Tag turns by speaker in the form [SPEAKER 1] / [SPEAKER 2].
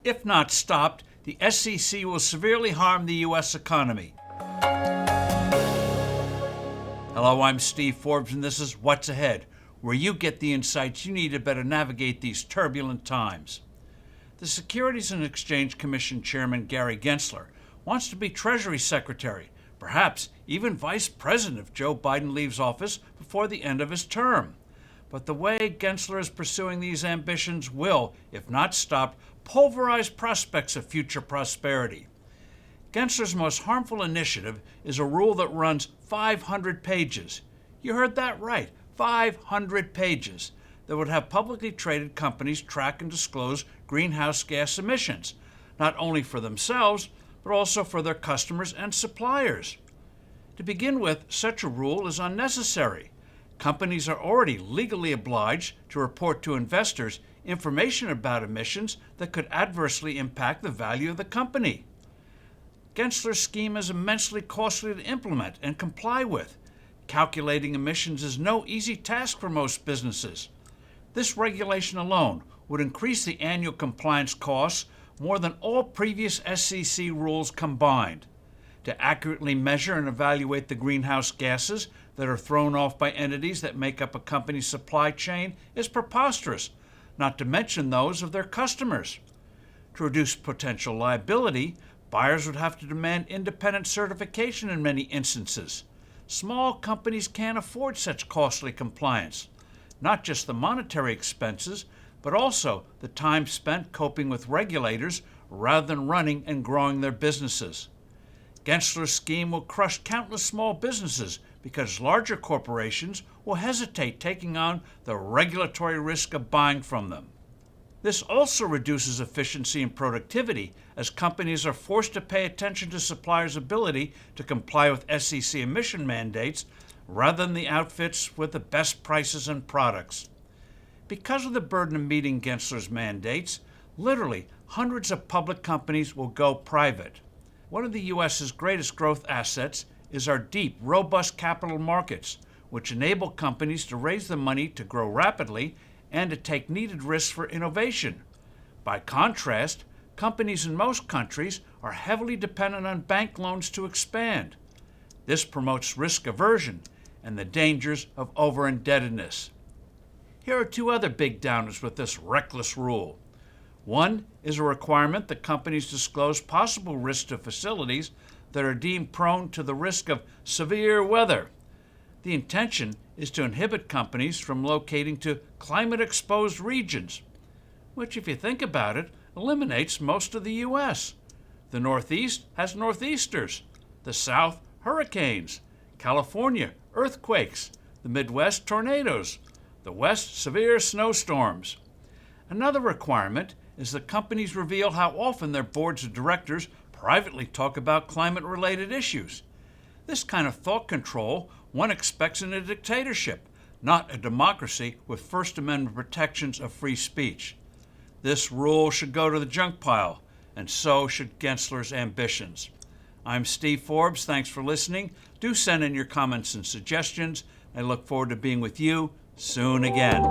[SPEAKER 1] If not stopped, the SEC will severely harm the U.S. economy. Hello, I'm Steve Forbes, and this is What's Ahead, where you get the insights you need to better navigate these turbulent times. The Securities and Exchange Commission Chairman Gary Gensler wants to be Treasury Secretary, perhaps even Vice President if Joe Biden leaves office before the end of his term. But the way Gensler is pursuing these ambitions will, if not stopped, pulverize prospects of future prosperity. Gensler's most harmful initiative is a rule that runs 500 pages. You heard that right, 500 pages, that would have publicly traded companies track and disclose greenhouse gas emissions, not only for themselves, but also for their customers and suppliers. To begin with, such a rule is unnecessary. Companies are already legally obliged to report to investors information about emissions that could adversely impact the value of the company. Gensler's scheme is immensely costly to implement and comply with. Calculating emissions is no easy task for most businesses. This regulation alone would increase the annual compliance costs more than all previous SEC rules combined. To accurately measure and evaluate the greenhouse gases that are thrown off by entities that make up a company's supply chain is preposterous, not to mention those of their customers. To reduce potential liability, buyers would have to demand independent certification in many instances. Small companies can't afford such costly compliance. Not just the monetary expenses, but also the time spent coping with regulators rather than running and growing their businesses. Gensler's scheme will crush countless small businesses because larger corporations will hesitate taking on the regulatory risk of buying from them. This also reduces efficiency and productivity as companies are forced to pay attention to suppliers' ability to comply with SEC emission mandates rather than the outfits with the best prices and products. Because of the burden of meeting Gensler's mandates, literally hundreds of public companies will go private. One of the U.S.'s greatest growth assets is our deep, robust capital markets, which enable companies to raise the money to grow rapidly and to take needed risks for innovation. By contrast, companies in most countries are heavily dependent on bank loans to expand. This promotes risk aversion and the dangers of over-indebtedness. Here are two other big downers with this reckless rule. One is a requirement that companies disclose possible risks to facilities that are deemed prone to the risk of severe weather. The intention is to inhibit companies from locating to climate-exposed regions, which, if you think about it, eliminates most of the U.S. The Northeast has northeasters, the South, hurricanes, California, earthquakes, the Midwest, tornadoes, the West, severe snowstorms. Another requirement is that companies reveal how often their boards of directors privately talk about climate-related issues. This kind of thought control one expects in a dictatorship, not a democracy with First Amendment protections of free speech. This rule should go to the junk pile, and so should Gensler's ambitions. I'm Steve Forbes. Thanks for listening. Do send in your comments and suggestions. I look forward to being with you soon again.